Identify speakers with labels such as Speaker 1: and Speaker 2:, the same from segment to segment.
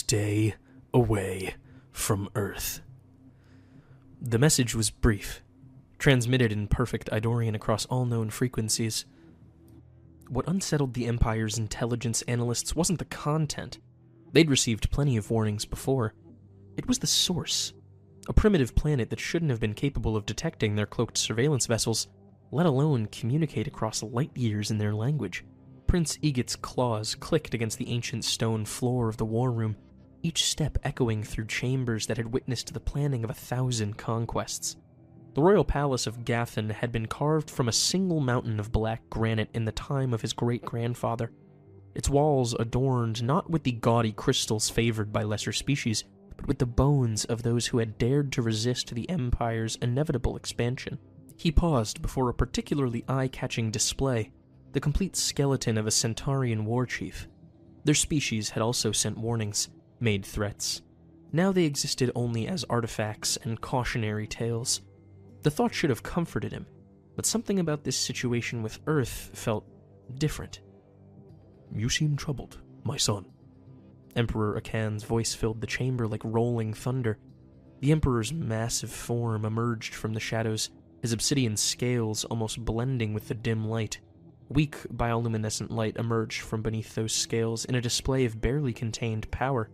Speaker 1: Stay away from Earth. The message was brief, transmitted in perfect Eidorian across all known frequencies. What unsettled the Empire's intelligence analysts wasn't the content. They'd received plenty of warnings before. It was the source. A primitive planet that shouldn't have been capable of detecting their cloaked surveillance vessels, let alone communicate across light years in their language. Prince Egit's claws clicked against the ancient stone floor of the war room, each step echoing through chambers that had witnessed the planning of 1,000 conquests. The royal palace of Gathan had been carved from a single mountain of black granite in the time of his great-grandfather, its walls adorned not with the gaudy crystals favored by lesser species, but with the bones of those who had dared to resist the Empire's inevitable expansion. He paused before a particularly eye-catching display, the complete skeleton of a Centaurian war chief. Their species had also sent warnings, made threats. Now they existed only as artifacts and cautionary tales. The thought should have comforted him, but something about this situation with Earth felt different. "You seem troubled, my son." Emperor Akan's voice filled the chamber like rolling thunder. The Emperor's massive form emerged from the shadows, his obsidian scales almost blending with the dim light. Weak bioluminescent light emerged from beneath those scales in a display of barely contained power.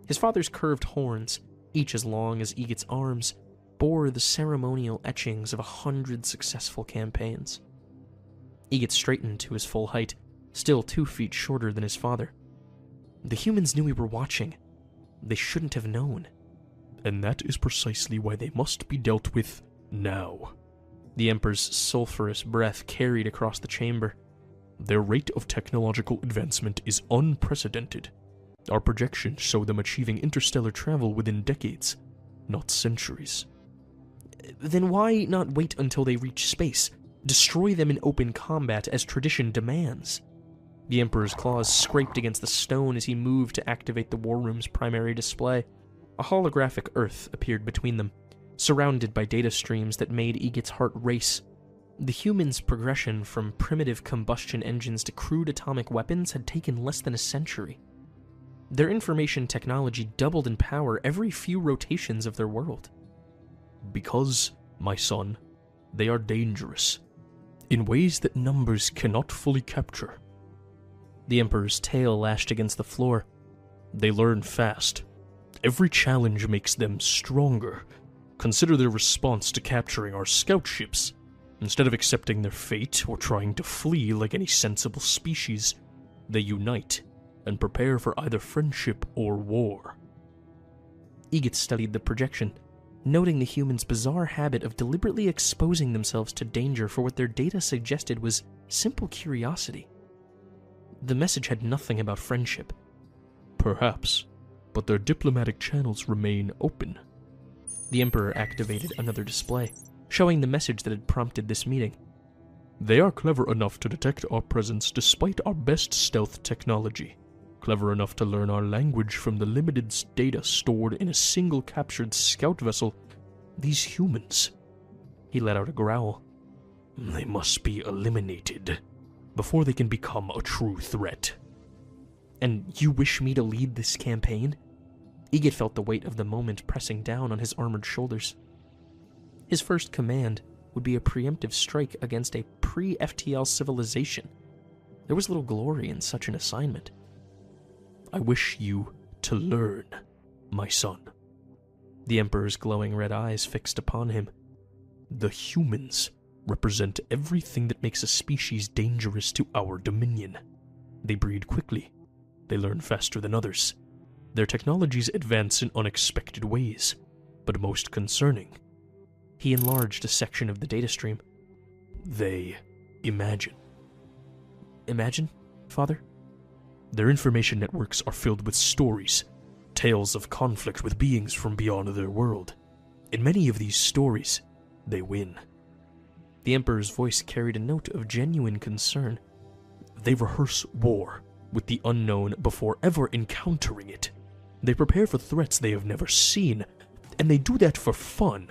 Speaker 1: His father's curved horns, each as long as Egit's arms, bore the ceremonial etchings of 100 successful campaigns. Egit straightened to his full height, still 2 feet shorter than his father. The humans knew we were watching. They shouldn't have known. "And that is precisely why they must be dealt with now." The Emperor's sulphurous breath carried across the chamber. "Their rate of technological advancement is unprecedented. Our projections show them achieving interstellar travel within decades, not centuries." "Then why not wait until they reach space? Destroy them in open combat as tradition demands." The Emperor's claws scraped against the stone as he moved to activate the war room's primary display. A holographic Earth appeared between them, surrounded by data streams that made Egit's heart race. The humans' progression from primitive combustion engines to crude atomic weapons had taken less than a century. Their information technology doubled in power every few rotations of their world. "Because, my son, they are dangerous, in ways that numbers cannot fully capture." The Emperor's tail lashed against the floor. "They learn fast. Every challenge makes them stronger. Consider their response to capturing our scout ships. Instead of accepting their fate or trying to flee like any sensible species, they unite and prepare for either friendship or war." Egit studied the projection, noting the humans' bizarre habit of deliberately exposing themselves to danger for what their data suggested was simple curiosity. The message had nothing about friendship. "Perhaps, but their diplomatic channels remain open." The Emperor activated another display, showing the message that had prompted this meeting. "They are clever enough to detect our presence despite our best stealth technology. Clever enough to learn our language from the limited data stored in a single captured scout vessel. These humans..." He let out a growl. "They must be eliminated before they can become a true threat." "And you wish me to lead this campaign?" Egit felt the weight of the moment pressing down on his armored shoulders. His first command would be a preemptive strike against a pre-FTL civilization. There was little glory in such an assignment. "I wish you to learn, my son." The Emperor's glowing red eyes fixed upon him. "The humans represent everything that makes a species dangerous to our dominion. They breed quickly. They learn faster than others. Their technologies advance in unexpected ways, but most concerning." He enlarged a section of the data stream. "They imagine." "Imagine, Father?" "Their information networks are filled with stories, tales of conflict with beings from beyond their world. In many of these stories, they win." The Emperor's voice carried a note of genuine concern. "They rehearse war with the unknown before ever encountering it. They prepare for threats they have never seen, and they do that for fun."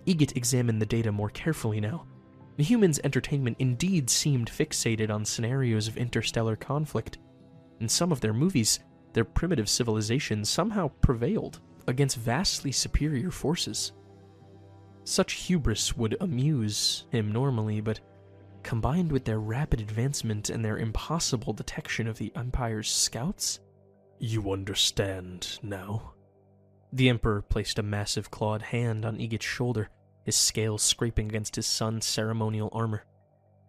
Speaker 1: Egit examined the data more carefully now. The humans' entertainment indeed seemed fixated on scenarios of interstellar conflict. In some of their movies, their primitive civilization somehow prevailed against vastly superior forces. Such hubris would amuse him normally, but combined with their rapid advancement and their impossible detection of the Empire's scouts? You understand now? The Emperor placed a massive clawed hand on Egit's shoulder, his scales scraping against his son's ceremonial armor.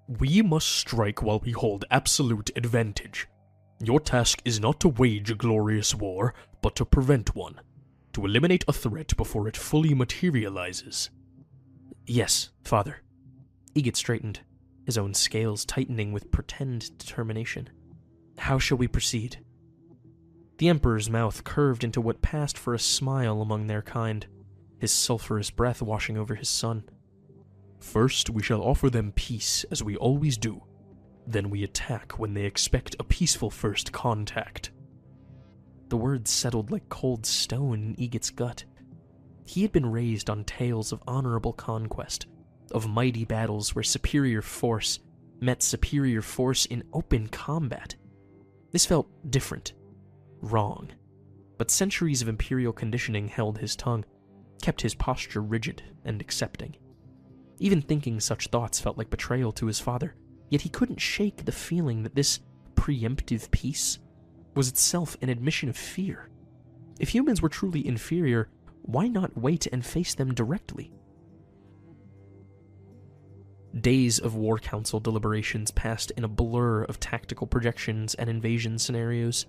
Speaker 1: We must strike while we hold absolute advantage. Your task is not to wage a glorious war, but to prevent one. To eliminate a threat before it fully materializes. Yes, Father. Egit straightened, his own scales tightening with pretend determination. How shall we proceed? The Emperor's mouth curved into what passed for a smile among their kind, his sulphurous breath washing over his son. First, we shall offer them peace, as we always do. Then we attack when they expect a peaceful first contact. The words settled like cold stone in Egit's gut. He had been raised on tales of honorable conquest, of mighty battles where superior force met superior force in open combat. This felt different, wrong, but centuries of imperial conditioning held his tongue, kept his posture rigid and accepting. Even thinking such thoughts felt like betrayal to his father, yet he couldn't shake the feeling that this preemptive peace was itself an admission of fear. If humans were truly inferior, why not wait and face them directly? Days of War Council deliberations passed in a blur of tactical projections and invasion scenarios.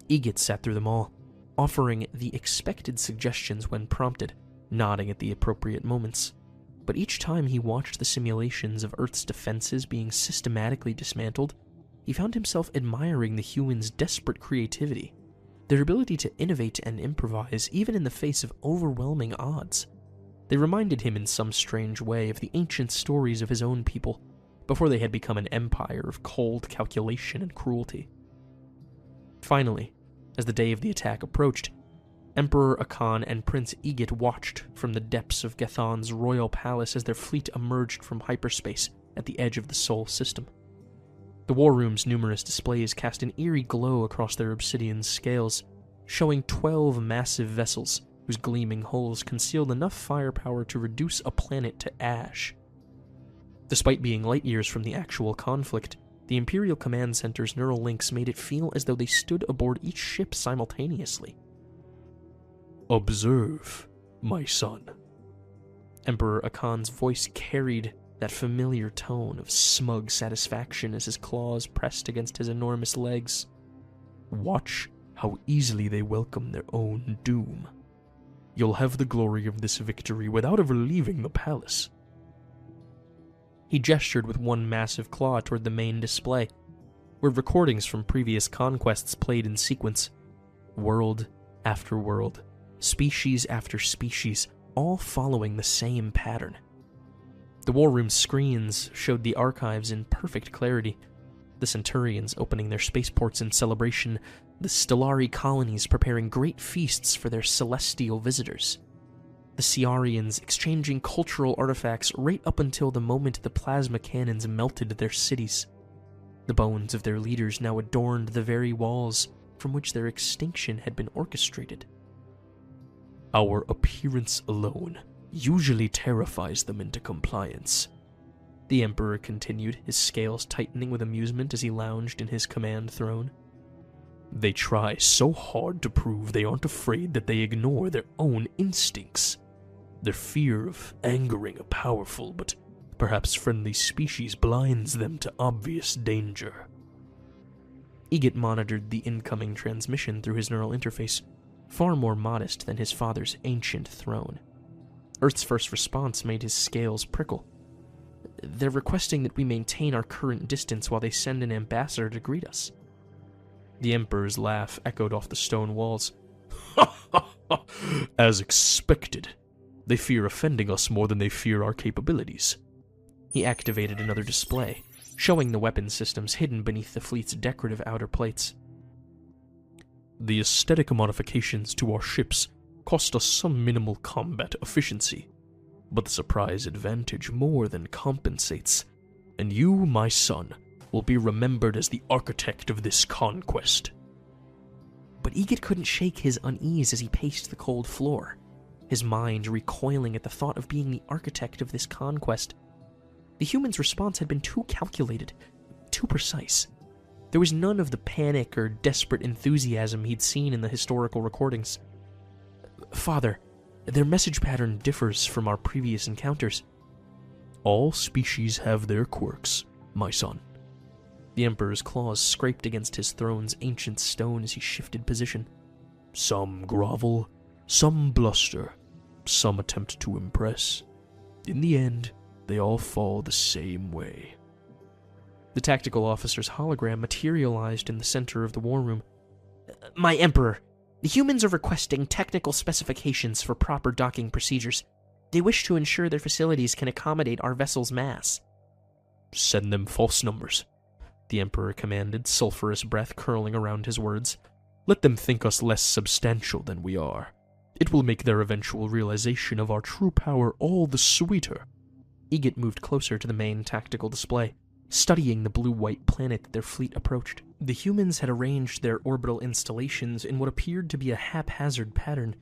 Speaker 1: Egit sat through them all, offering the expected suggestions when prompted, nodding at the appropriate moments. But each time he watched the simulations of Earth's defenses being systematically dismantled, he found himself admiring the humans' desperate creativity, their ability to innovate and improvise even in the face of overwhelming odds. They reminded him in some strange way of the ancient stories of his own people, before they had become an empire of cold calculation and cruelty. Finally, as the day of the attack approached, Emperor Akan and Prince Egit watched from the depths of Gathon's royal palace as their fleet emerged from hyperspace at the edge of the Sol system. The war room's numerous displays cast an eerie glow across their obsidian scales, showing 12 massive vessels whose gleaming hulls concealed enough firepower to reduce a planet to ash. Despite being light years from the actual conflict, the Imperial Command Center's neural links made it feel as though they stood aboard each ship simultaneously. Observe, my son. Emperor Akan's voice carried that familiar tone of smug satisfaction as his claws pressed against his enormous legs. Watch how easily they welcome their own doom. You'll have the glory of this victory without ever leaving the palace. He gestured with one massive claw toward the main display, where recordings from previous conquests played in sequence. World after world, species after species, all following the same pattern. The war room screens showed the archives in perfect clarity, the Centurions opening their spaceports in celebration, the Stellari colonies preparing great feasts for their celestial visitors, the Ciarians exchanging cultural artifacts right up until the moment the plasma cannons melted their cities. The bones of their leaders now adorned the very walls from which their extinction had been orchestrated. Our appearance alone usually terrifies them into compliance. The Emperor continued, his scales tightening with amusement as he lounged in his command throne. They try so hard to prove they aren't afraid that they ignore their own instincts. Their fear of angering a powerful but perhaps friendly species blinds them to obvious danger. Egit monitored the incoming transmission through his neural interface, far more modest than his father's ancient throne. Earth's first response made his scales prickle. They're requesting that we maintain our current distance while they send an ambassador to greet us. The Emperor's laugh echoed off the stone walls. As expected. They fear offending us more than they fear our capabilities. He activated another display, showing the weapon systems hidden beneath the fleet's decorative outer plates. The aesthetic modifications to our ships cost us some minimal combat efficiency, but the surprise advantage more than compensates, and you, my son, will be remembered as the architect of this conquest. But Egit couldn't shake his unease as he paced the cold floor, his mind recoiling at the thought of being the architect of this conquest. The human's response had been too calculated, too precise. There was none of the panic or desperate enthusiasm he'd seen in the historical recordings. "Father, their message pattern differs from our previous encounters." "All species have their quirks, my son." The Emperor's claws scraped against his throne's ancient stone as he shifted position. "Some grovel, some bluster, some attempt to impress. In the end, they all fall the same way." The tactical officer's hologram materialized in the center of the war room. "My Emperor, the humans are requesting technical specifications for proper docking procedures. They wish to ensure their facilities can accommodate our vessel's mass." "Send them false numbers," the Emperor commanded, sulphurous breath curling around his words. "Let them think us less substantial than we are. It will make their eventual realization of our true power all the sweeter." Egit moved closer to the main tactical display, studying the blue-white planet that their fleet approached. The humans had arranged their orbital installations in what appeared to be a haphazard pattern,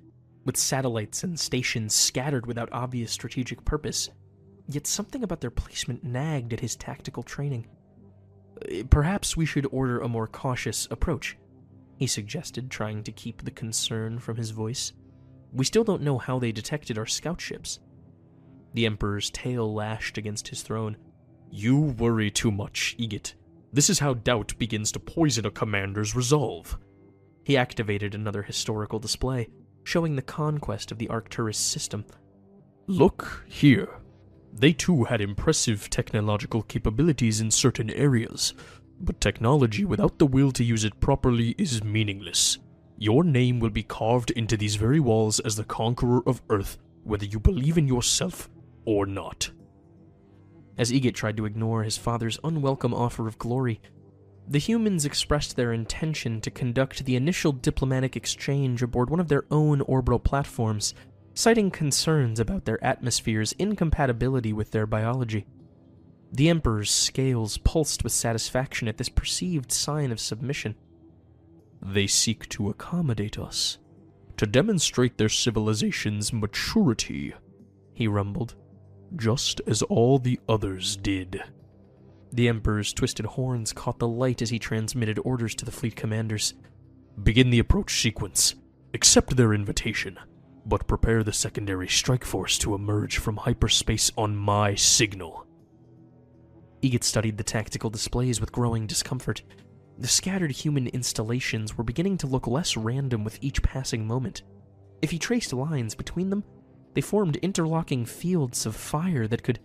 Speaker 1: with satellites and stations scattered without obvious strategic purpose. Yet something about their placement nagged at his tactical training. "Perhaps we should order a more cautious approach," he suggested, trying to keep the concern from his voice. "We still don't know how they detected our scout ships." The Emperor's tail lashed against his throne. "You worry too much, Egit. This is how doubt begins to poison a commander's resolve." He activated another historical display, showing the conquest of the Arcturus system. "Look here. They too had impressive technological capabilities in certain areas, but technology without the will to use it properly is meaningless. Your name will be carved into these very walls as the conqueror of Earth, whether you believe in yourself or not." As Egit tried to ignore his father's unwelcome offer of glory, the humans expressed their intention to conduct the initial diplomatic exchange aboard one of their own orbital platforms, citing concerns about their atmosphere's incompatibility with their biology. The Emperor's scales pulsed with satisfaction at this perceived sign of submission. "They seek to accommodate us, to demonstrate their civilization's maturity," he rumbled, "just as all the others did." The Emperor's twisted horns caught the light as he transmitted orders to the fleet commanders. "Begin the approach sequence. Accept their invitation, but prepare the secondary strike force to emerge from hyperspace on my signal." Egit studied the tactical displays with growing discomfort. The scattered human installations were beginning to look less random with each passing moment. If he traced lines between them, they formed interlocking fields of fire that could...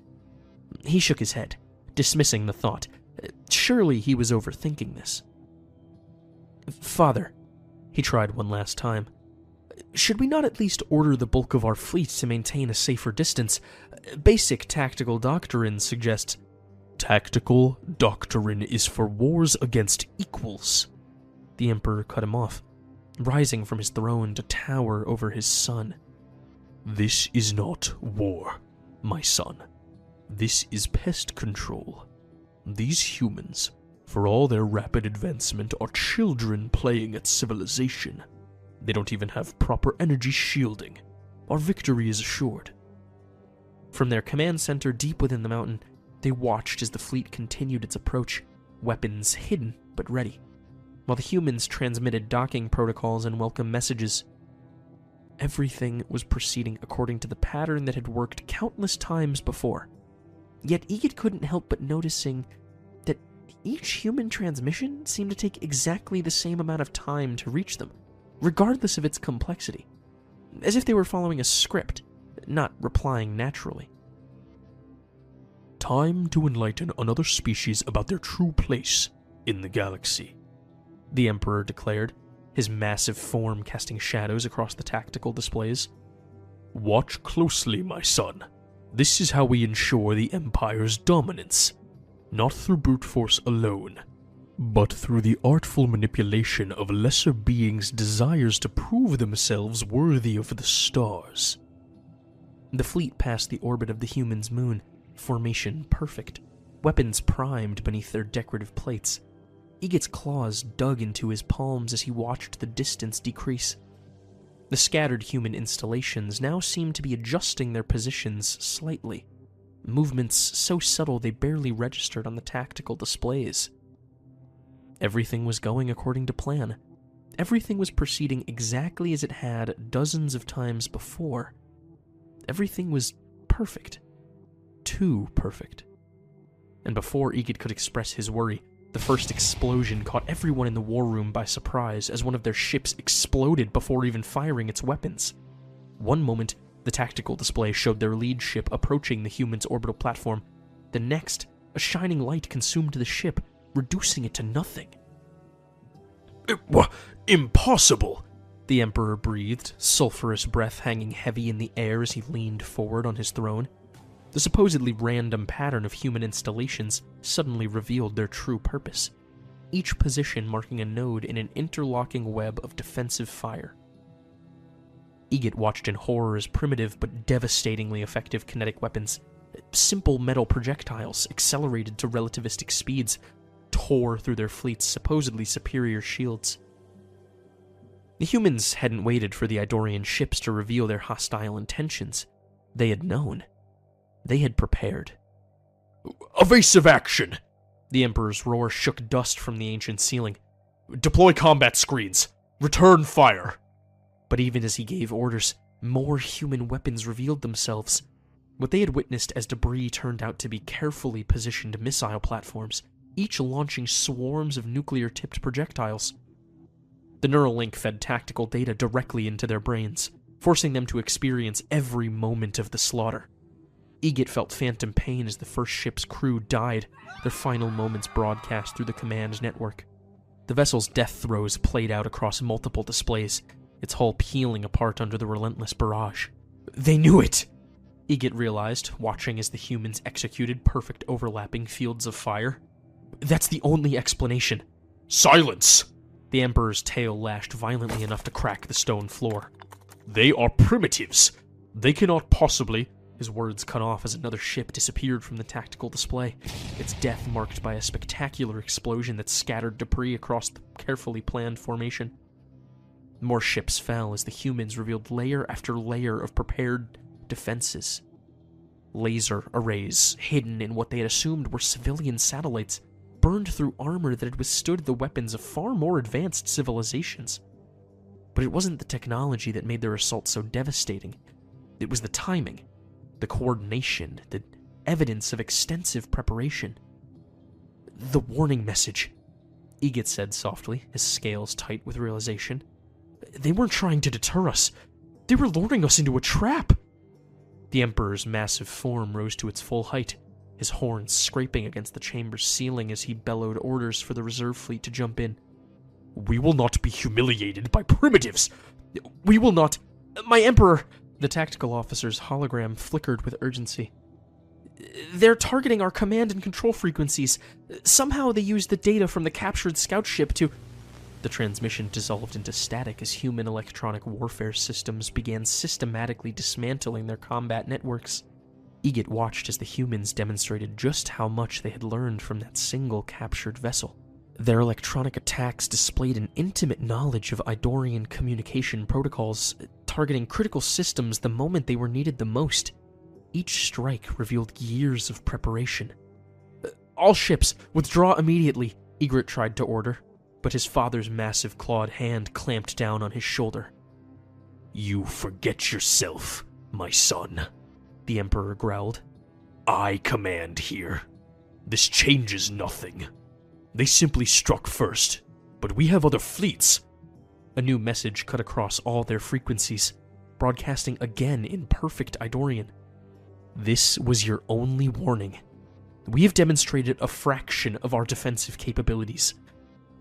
Speaker 1: He shook his head, dismissing the thought. Surely he was overthinking this. "Father," he tried one last time, "should we not at least order the bulk of our fleet to maintain a safer distance? Basic tactical doctrine suggests..." "Tactical doctrine is for wars against equals." The Emperor cut him off, rising from his throne to tower over his son. "This is not war, my son. This is pest control. These humans, for all their rapid advancement, are children playing at civilization. They don't even have proper energy shielding. Our victory is assured." From their command center deep within the mountain, they watched as the fleet continued its approach, weapons hidden but ready, while the humans transmitted docking protocols and welcome messages. Everything was proceeding according to the pattern that had worked countless times before. Yet Egit couldn't help but noticing that each human transmission seemed to take exactly the same amount of time to reach them, regardless of its complexity, as if they were following a script, not replying naturally. "Time to enlighten another species about their true place in the galaxy," the Emperor declared, his massive form casting shadows across the tactical displays. "Watch closely, my son. This is how we ensure the Empire's dominance, not through brute force alone, but through the artful manipulation of lesser beings' desires to prove themselves worthy of the stars." The fleet passed the orbit of the human's moon, formation perfect, weapons primed beneath their decorative plates. Egit's claws dug into his palms as he watched the distance decrease. The scattered human installations now seemed to be adjusting their positions slightly, movements so subtle they barely registered on the tactical displays. Everything was going according to plan. Everything was proceeding exactly as it had dozens of times before. Everything was perfect. Too perfect. And before Egit could express his worry, the first explosion caught everyone in the war room by surprise as one of their ships exploded before even firing its weapons. One moment, the tactical display showed their lead ship approaching the human's orbital platform. The next, a shining light consumed the ship, reducing it to nothing.
Speaker 2: Impossible!
Speaker 1: The Emperor breathed, sulphurous breath hanging heavy in the air as he leaned forward on his throne. The supposedly random pattern of human installations suddenly revealed their true purpose, each position marking a node in an interlocking web of defensive fire. Egit watched in horror as primitive but devastatingly effective kinetic weapons, simple metal projectiles accelerated to relativistic speeds, tore through their fleet's supposedly superior shields. The humans hadn't waited for the Idorian ships to reveal their hostile intentions. They had known. They had prepared.
Speaker 2: Evasive action!
Speaker 1: The Emperor's roar shook dust from the ancient ceiling.
Speaker 2: Deploy combat screens! Return fire!
Speaker 1: But even as he gave orders, more human weapons revealed themselves. What they had witnessed as debris turned out to be carefully positioned missile platforms, each launching swarms of nuclear-tipped projectiles. The neural link fed tactical data directly into their brains, forcing them to experience every moment of the slaughter. Egit felt phantom pain as the first ship's crew died, their final moments broadcast through the command network. The vessel's death throes played out across multiple displays, its hull peeling apart under the relentless barrage.
Speaker 2: They knew it!
Speaker 1: Egit realized, watching as the humans executed perfect overlapping fields of fire.
Speaker 2: That's the only explanation. Silence!
Speaker 1: The Emperor's tail lashed violently enough to crack the stone floor.
Speaker 2: They are primitives. They cannot possibly...
Speaker 1: His words cut off as another ship disappeared from the tactical display, its death marked by a spectacular explosion that scattered debris across the carefully planned formation. More ships fell as the humans revealed layer after layer of prepared defenses. Laser arrays, hidden in what they had assumed were civilian satellites, burned through armor that had withstood the weapons of far more advanced civilizations. But it wasn't the technology that made their assault so devastating. It was the timing. The coordination, the evidence of extensive preparation.
Speaker 2: The warning message,
Speaker 1: Egit said softly, his scales tight with realization.
Speaker 2: They weren't trying to deter us. They were luring us into a trap.
Speaker 1: The Emperor's massive form rose to its full height, his horns scraping against the chamber's ceiling as he bellowed orders for the reserve fleet to jump in.
Speaker 2: We will not be humiliated by primitives.
Speaker 1: We will not... My Emperor... The tactical officer's hologram flickered with urgency. They're targeting our command and control frequencies. Somehow they used the data from the captured scout ship to... The transmission dissolved into static as human electronic warfare systems began systematically dismantling their combat networks. Egit watched as the humans demonstrated just how much they had learned from that single captured vessel. Their electronic attacks displayed an intimate knowledge of Idorian communication protocols, targeting critical systems the moment they were needed the most. Each strike revealed years of preparation.
Speaker 2: All ships, withdraw immediately,
Speaker 1: Egret tried to order, but his father's massive clawed hand clamped down on his shoulder.
Speaker 2: You forget yourself, my son,
Speaker 1: the Emperor growled.
Speaker 2: I command here. This changes nothing. They simply struck first, but we have other fleets.
Speaker 1: A new message cut across all their frequencies, broadcasting again in perfect Idorian. This was your only warning. We have demonstrated a fraction of our defensive capabilities.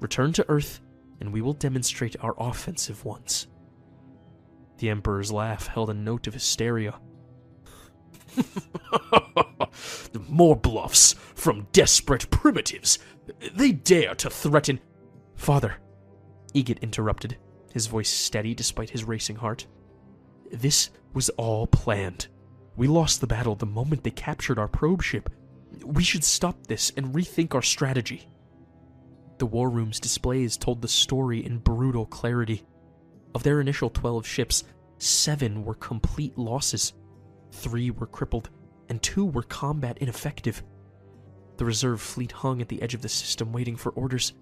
Speaker 1: Return to Earth, and we will demonstrate our offensive ones. The Emperor's laugh held a note of hysteria.
Speaker 2: More bluffs from desperate primitives. They dare to threaten...
Speaker 1: Father, Egit interrupted, his voice steady despite his racing heart. This was all planned. We lost the battle the moment they captured our probe ship. We should stop this and rethink our strategy. The war room's displays told the story in brutal clarity. Of their initial 12 ships, 7 were complete losses, 3 were crippled, and 2 were combat ineffective. The reserve fleet hung at the edge of the system waiting for orders,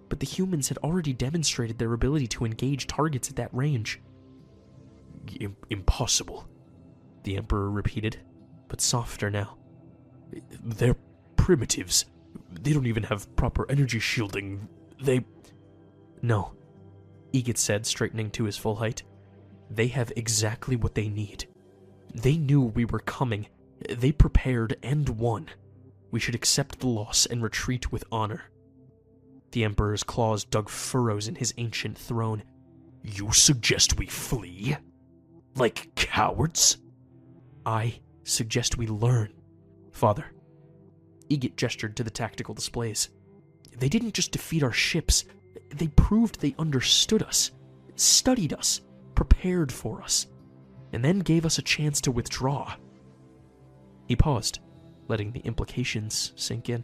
Speaker 1: but the humans had already demonstrated their ability to engage targets at that range.
Speaker 2: Impossible,
Speaker 1: the Emperor repeated, but softer now.
Speaker 2: They're primitives. They don't even have proper energy shielding.
Speaker 1: No, Egid said, straightening to his full height. They have exactly what they need. They knew we were coming. They prepared and won. We should accept the loss and retreat with honor. The Emperor's claws dug furrows in his ancient throne.
Speaker 2: You suggest we flee? Like cowards?
Speaker 1: I suggest we learn, Father. Egid gestured to the tactical displays. They didn't just defeat our ships. They proved they understood us, studied us, prepared for us, and then gave us a chance to withdraw. He paused, letting the implications sink in,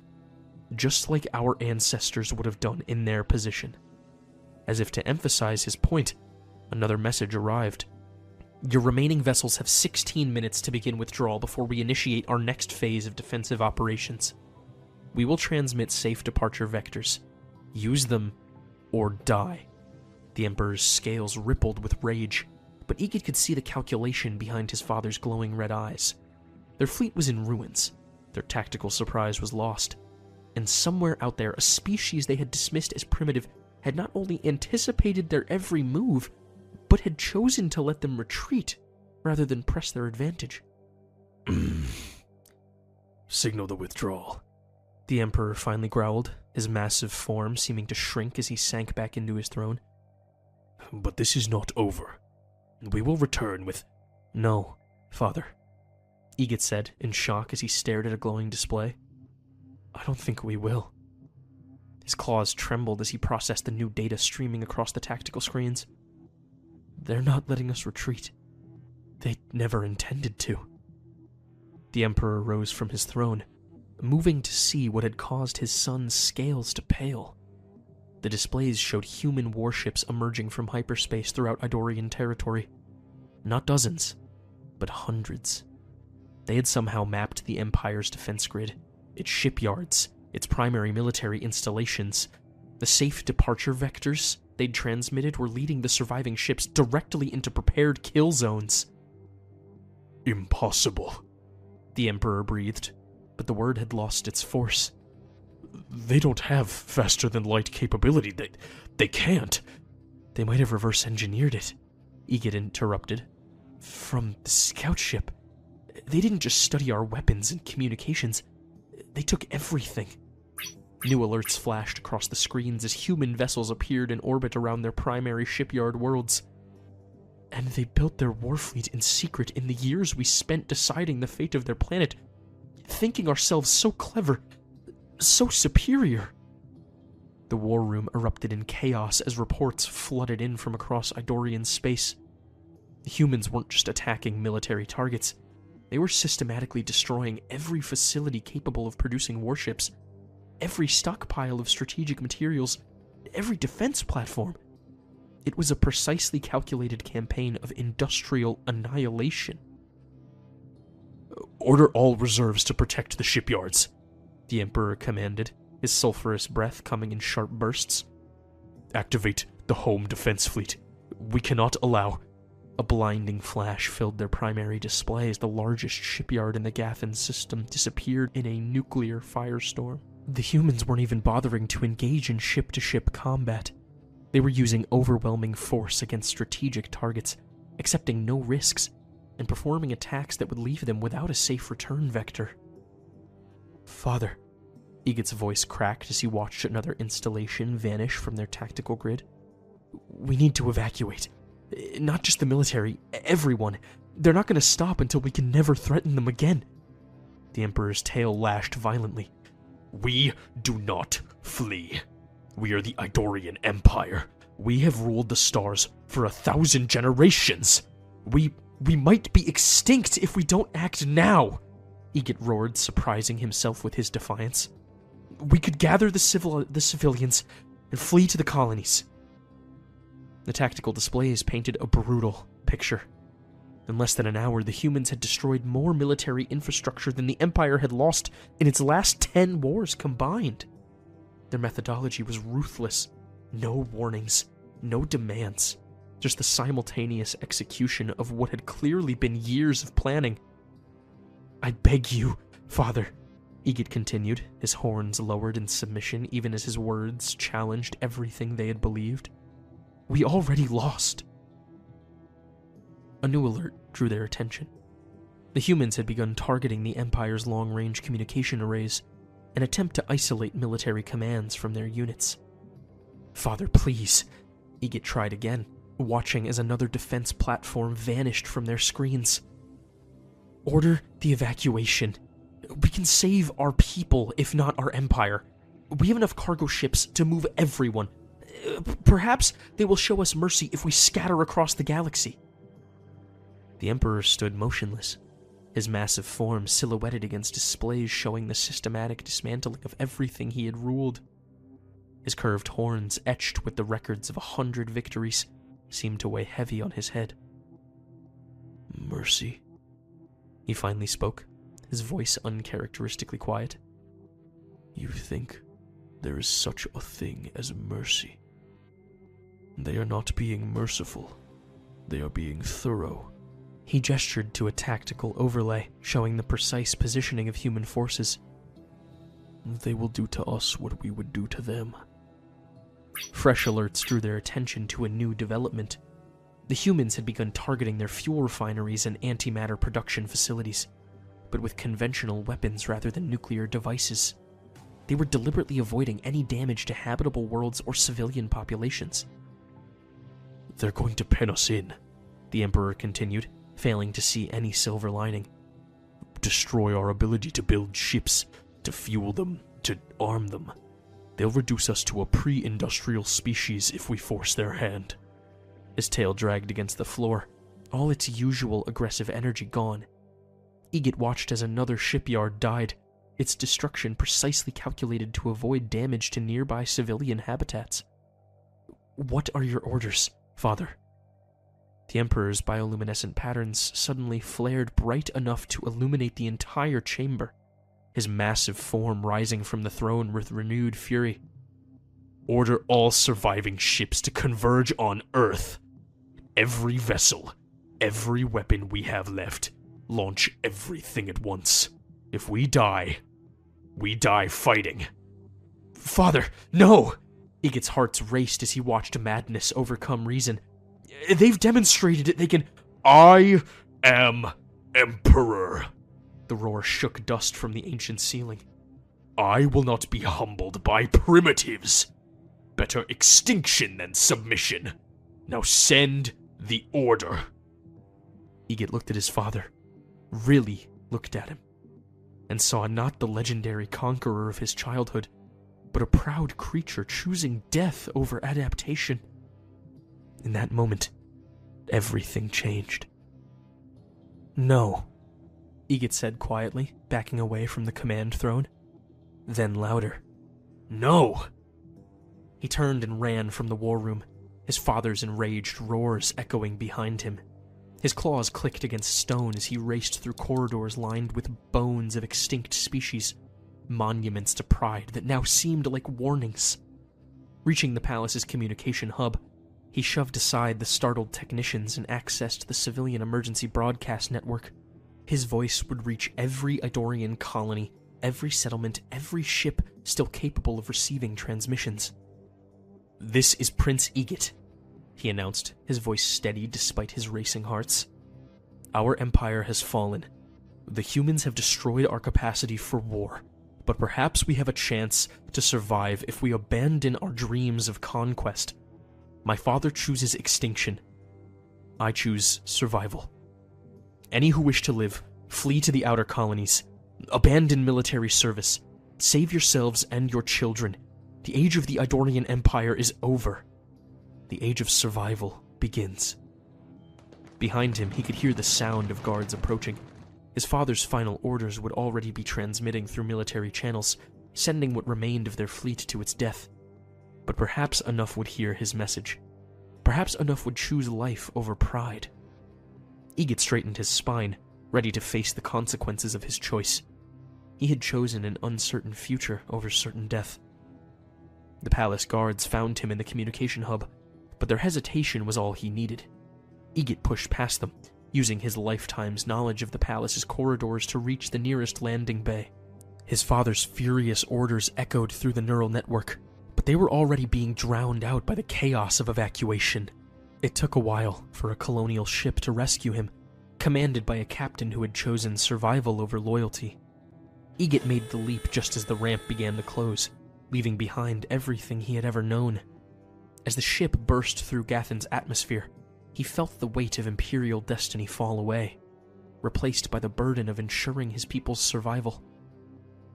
Speaker 1: just like our ancestors would have done in their position. As if to emphasize his point, another message arrived. Your remaining vessels have 16 minutes to begin withdrawal before we initiate our next phase of defensive operations. We will transmit safe departure vectors. Use them or die. The Emperor's scales rippled with rage, but Egid could see the calculation behind his father's glowing red eyes. Their fleet was in ruins. Their tactical surprise was lost. And somewhere out there, a species they had dismissed as primitive had not only anticipated their every move, but had chosen to let them retreat rather than press their advantage.
Speaker 2: Signal the withdrawal,
Speaker 1: the Emperor finally growled, his massive form seeming to shrink as he sank back into his throne.
Speaker 2: But this is not over. We will return with...
Speaker 1: No, Father, Egid said in shock as he stared at a glowing display. I don't think we will. His claws trembled as he processed the new data streaming across the tactical screens. They're not letting us retreat. They never intended to. The Emperor rose from his throne, moving to see what had caused his son's scales to pale. The displays showed human warships emerging from hyperspace throughout Idorian territory. Not dozens, but hundreds. They had somehow mapped the Empire's defense grid, its shipyards, its primary military installations. The safe departure vectors they'd transmitted were leading the surviving ships directly into prepared kill zones.
Speaker 2: Impossible,
Speaker 1: the Emperor breathed, but the word had lost its force.
Speaker 2: They don't have faster-than-light capability. They can't.
Speaker 1: They might have reverse-engineered it, Egid interrupted. From the scout ship. They didn't just study our weapons and communications. They took everything. New alerts flashed across the screens as human vessels appeared in orbit around their primary shipyard worlds. And they built their warfleet in secret in the years we spent deciding the fate of their planet, thinking ourselves so clever, so superior. The war room erupted in chaos as reports flooded in from across Idorian space. The humans weren't just attacking military targets. They were systematically destroying every facility capable of producing warships, every stockpile of strategic materials, every defense platform. It was a precisely calculated campaign of industrial annihilation.
Speaker 2: Order all reserves to protect the shipyards,
Speaker 1: the Emperor commanded, his sulphurous breath coming in sharp bursts.
Speaker 2: Activate the home defense fleet. We cannot allow...
Speaker 1: A blinding flash filled their primary display as the largest shipyard in the Gathan system disappeared in a nuclear firestorm. The humans weren't even bothering to engage in ship-to-ship combat. They were using overwhelming force against strategic targets, accepting no risks, and performing attacks that would leave them without a safe return vector. Father, Egid's voice cracked as he watched another installation vanish from their tactical grid. We need to evacuate. Not just the military, everyone. They're not going to stop until we can never threaten them again. The Emperor's tail lashed violently.
Speaker 2: We do not flee. We are the Idorian Empire. We have ruled the stars for 1,000 generations.
Speaker 1: We might be extinct if we don't act now, Egid roared, surprising himself with his defiance. We could gather the civilians, and flee to the colonies. The tactical displays painted a brutal picture. In less than an hour, the humans had destroyed more military infrastructure than the Empire had lost in its last 10 wars combined. Their methodology was ruthless. No warnings, no demands, just the simultaneous execution of what had clearly been years of planning. "I beg you, Father," Egit continued, his horns lowered in submission even as his words challenged everything they had believed. "We already lost." A new alert drew their attention. The humans had begun targeting the Empire's long-range communication arrays, an attempt to isolate military commands from their units. "Father, please," Egit tried again, watching as another defense platform vanished from their screens. "Order the evacuation. We can save our people, if not our Empire. We have enough cargo ships to move everyone. Perhaps they will show us mercy if we scatter across the galaxy." The Emperor stood motionless, his massive form silhouetted against displays showing the systematic dismantling of everything he had ruled. His curved horns, etched with the records of 100 victories, seemed to weigh heavy on his head. "Mercy," he finally spoke, his voice uncharacteristically quiet. "You think there is such a thing as mercy? They are not being merciful. They are being thorough." He gestured to a tactical overlay, showing the precise positioning of human forces. "They will do to us what we would do to them." Fresh alerts drew their attention to a new development. The humans had begun targeting their fuel refineries and antimatter production facilities, but with conventional weapons rather than nuclear devices. They were deliberately avoiding any damage to habitable worlds or civilian populations. "They're going to pen us in," the Emperor continued, failing to see any silver lining. "Destroy our ability to build ships, to fuel them, to arm them. They'll reduce us to a pre-industrial species if we force their hand." His tail dragged against the floor, all its usual aggressive energy gone. Egit watched as another shipyard died, its destruction precisely calculated to avoid damage to nearby civilian habitats. "What are your orders, Father?" The Emperor's bioluminescent patterns suddenly flared bright enough to illuminate the entire chamber, his massive form rising from the throne with renewed fury. "Order all surviving ships to converge on Earth. Every vessel, every weapon we have left, launch everything at once. If we die fighting." "Father, no!" Egit's hearts raced as he watched madness overcome reason. "They've demonstrated it, they can—"
Speaker 2: "I am Emperor."
Speaker 1: The roar shook dust from the ancient ceiling.
Speaker 2: "I will not be humbled by primitives. Better extinction than submission. Now send the order."
Speaker 1: Egit looked at his father, really looked at him, and saw not the legendary conqueror of his childhood, but a proud creature choosing death over adaptation. In that moment, everything changed. "No," Egit said quietly, backing away from the command throne. Then louder, "No!" He turned and ran from the war room, his father's enraged roars echoing behind him. His claws clicked against stone as he raced through corridors lined with bones of extinct species, monuments to pride that now seemed like warnings. Reaching the palace's communication hub, he shoved aside the startled technicians and accessed the civilian emergency broadcast network. His voice would reach every Idorian colony, every settlement, every ship still capable of receiving transmissions. "This is Prince Egit," he announced, his voice steady despite his racing hearts. "Our empire has fallen. The humans have destroyed our capacity for war, but perhaps we have a chance to survive if we abandon our dreams of conquest. My father chooses extinction. I choose survival. Any who wish to live, flee to the outer colonies. Abandon military service. Save yourselves and your children. The age of the Idorian Empire is over. The age of survival begins." Behind him, he could hear the sound of guards approaching. His father's final orders would already be transmitting through military channels, sending what remained of their fleet to its death. But perhaps enough would hear his message. Perhaps enough would choose life over pride. Egot straightened his spine, ready to face the consequences of his choice. He had chosen an uncertain future over certain death. The palace guards found him in the communication hub, but their hesitation was all he needed. Egot pushed past them, using his lifetime's knowledge of the palace's corridors to reach the nearest landing bay. His father's furious orders echoed through the neural network, but they were already being drowned out by the chaos of evacuation. It took a while for a colonial ship to rescue him, commanded by a captain who had chosen survival over loyalty. Egot made the leap just as the ramp began to close, leaving behind everything he had ever known. As the ship burst through Gathan's atmosphere, he felt the weight of Imperial destiny fall away, replaced by the burden of ensuring his people's survival.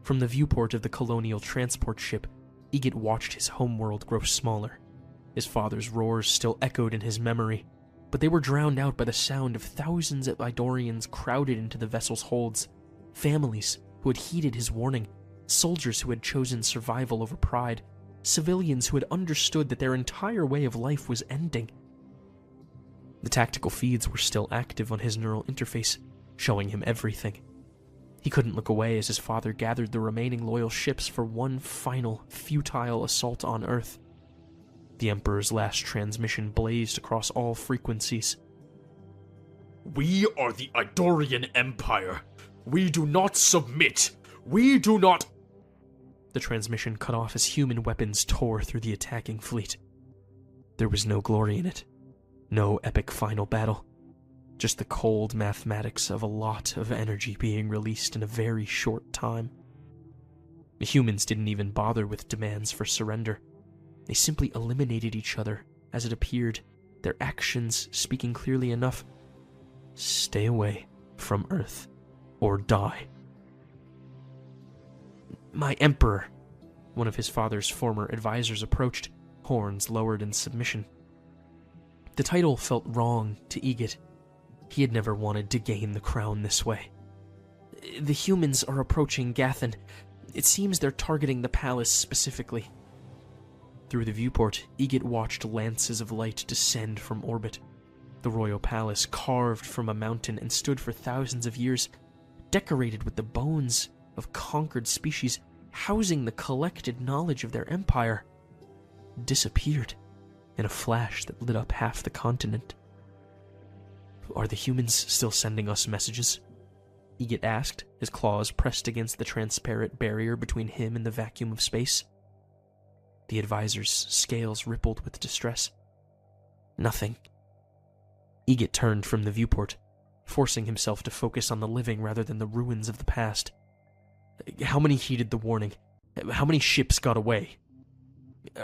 Speaker 1: From the viewport of the colonial transport ship, Egot watched his homeworld grow smaller. His father's roars still echoed in his memory, but they were drowned out by the sound of thousands of Idorians crowded into the vessel's holds, families who had heeded his warning, soldiers who had chosen survival over pride, civilians who had understood that their entire way of life was ending. The tactical feeds were still active on his neural interface, showing him everything. He couldn't look away as his father gathered the remaining loyal ships for one final, futile assault on Earth. The Emperor's last transmission blazed across all frequencies.
Speaker 2: We are the Idorian Empire. We do not submit. We do not...
Speaker 1: The transmission cut off as human weapons tore through the attacking fleet. There was no glory in it. No epic final battle. Just the cold mathematics of a lot of energy being released in a very short time. The humans didn't even bother with demands for surrender. They simply eliminated each other as it appeared, their actions speaking clearly enough. Stay away from Earth, or die. My Emperor, one of his father's former advisors approached, horns lowered in submission. The title felt wrong to Egot. He had never wanted to gain the crown this way. The humans are approaching Gathan. It seems they're targeting the palace specifically. Through the viewport, Egot watched lances of light descend from orbit. The royal palace, carved from a mountain and stood for thousands of years, decorated with the bones of conquered species, housing the collected knowledge of their empire, disappeared in a flash that lit up half the continent. Are the humans still sending us messages? Egot asked, his claws pressed against the transparent barrier between him and the vacuum of space. The advisor's scales rippled with distress. Nothing. Egot turned from the viewport, forcing himself to focus on the living rather than the ruins of the past. How many heeded the warning? How many ships got away?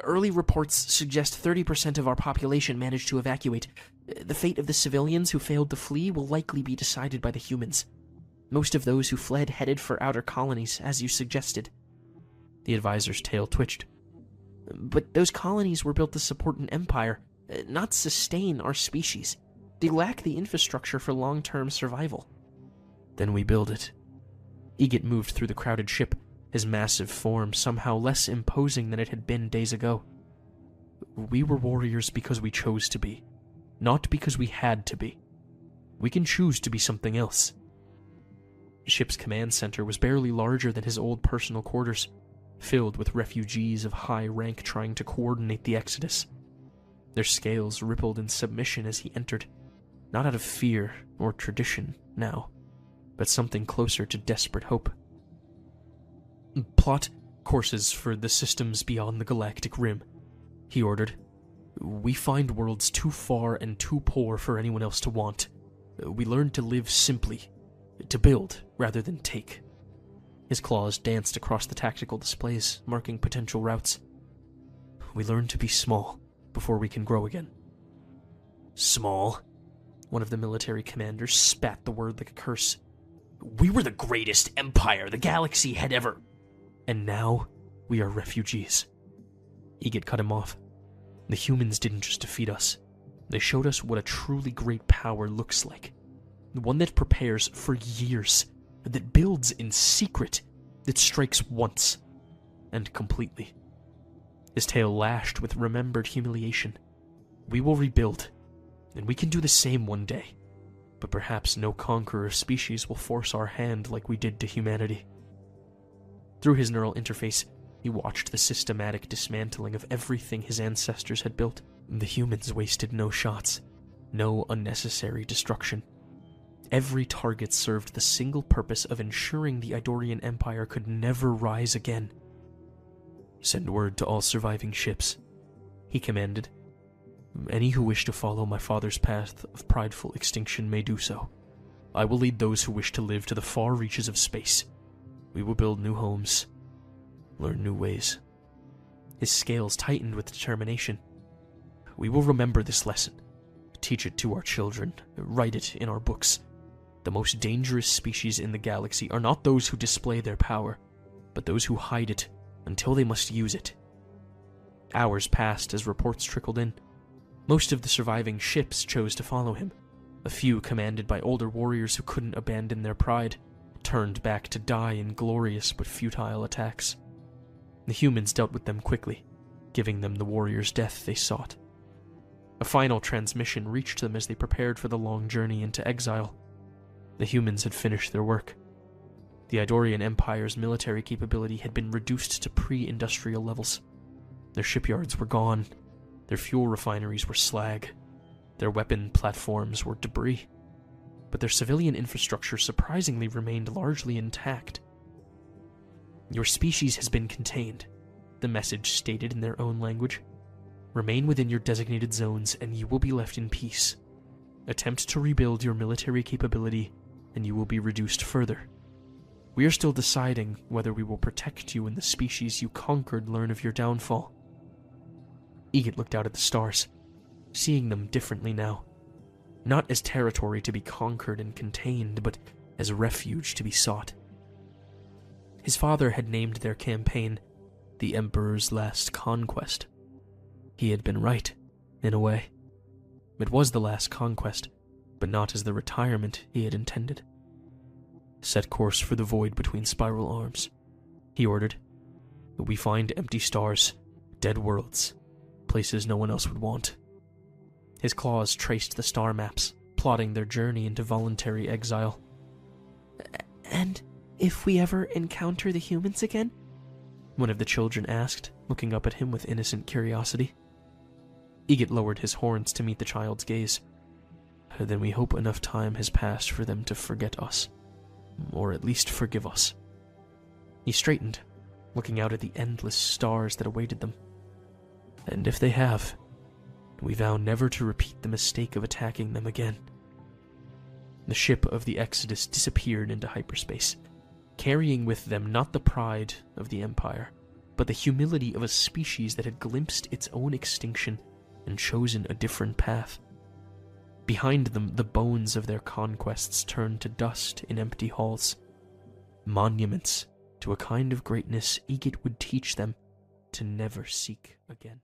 Speaker 1: Early reports suggest 30% of our population managed to evacuate. The fate of the civilians who failed to flee will likely be decided by the humans. Most of those who fled headed for outer colonies, as you suggested. The advisor's tail twitched. But those colonies were built to support an empire, not sustain our species. They lack the infrastructure for long-term survival. Then we build it. Egot moved through the crowded ship, his massive form somehow less imposing than it had been days ago. We were warriors because we chose to be, not because we had to be. We can choose to be something else. The ship's command center was barely larger than his old personal quarters, filled with refugees of high rank trying to coordinate the exodus. Their scales rippled in submission as he entered, not out of fear or tradition now, but something closer to desperate hope. Plot courses for the systems beyond the galactic rim, he ordered. We find worlds too far and too poor for anyone else to want. We learn to live simply, to build rather than take. His claws danced across the tactical displays, marking potential routes. We learn to be small before we can grow again. Small? One of the military commanders spat the word like a curse. We were the greatest empire the galaxy had ever... And now, we are refugees. Egot cut him off. The humans didn't just defeat us. They showed us what a truly great power looks like. One that prepares for years, that builds in secret, that strikes once, and completely. his tail lashed with remembered humiliation. We will rebuild, and we can do the same one day, but perhaps no conqueror species will force our hand like we did to humanity. Through his neural interface, he watched the systematic dismantling of everything his ancestors had built. The humans wasted no shots, no unnecessary destruction. Every target served the single purpose of ensuring the Idorian Empire could never rise again. "Send word to all surviving ships," he commanded. "Any who wish to follow my father's path of prideful extinction may do so. I will lead those who wish to live to the far reaches of space. We will build new homes, learn new ways." His scales tightened with determination. "We will remember this lesson, teach it to our children, write it in our books. The most dangerous species in the galaxy are not those who display their power, but those who hide it until they must use it." Hours passed as reports trickled in. Most of the surviving ships chose to follow him. A few, commanded by older warriors who couldn't abandon their pride, turned back to die in glorious but futile attacks. The humans dealt with them quickly, giving them the warriors' death they sought. A final transmission reached them as they prepared for the long journey into exile. The humans had finished their work. The Idorian Empire's military capability had been reduced to pre-industrial levels. Their shipyards were gone, their fuel refineries were slag, their weapon platforms were debris, but their civilian infrastructure surprisingly remained largely intact. "Your species has been contained," the message stated in their own language. "Remain within your designated zones and you will be left in peace. Attempt to rebuild your military capability and you will be reduced further. We are still deciding whether we will protect you when the species you conquered learn of your downfall." Egit looked out at the stars, seeing them differently now. Not as territory to be conquered and contained, but as refuge to be sought. His father had named their campaign the Emperor's Last Conquest. He had been right, in a way. It was the last conquest, but not as the retirement he had intended. "Set course for the void between spiral arms," he ordered. "We find empty stars, dead worlds, places no one else would want." His claws traced the star maps, plotting their journey into voluntary exile. "And if we ever encounter the humans again?" one of the children asked, looking up at him with innocent curiosity. Egit lowered his horns to meet the child's gaze. "Then we hope enough time has passed for them to forget us, or at least forgive us." He straightened, looking out at the endless stars that awaited them. "And if they have, we vow never to repeat the mistake of attacking them again." The ship of the Exodus disappeared into hyperspace, carrying with them not the pride of the Empire, but the humility of a species that had glimpsed its own extinction and chosen a different path. Behind them, the bones of their conquests turned to dust in empty halls. Monuments to a kind of greatness Egit would teach them to never seek again.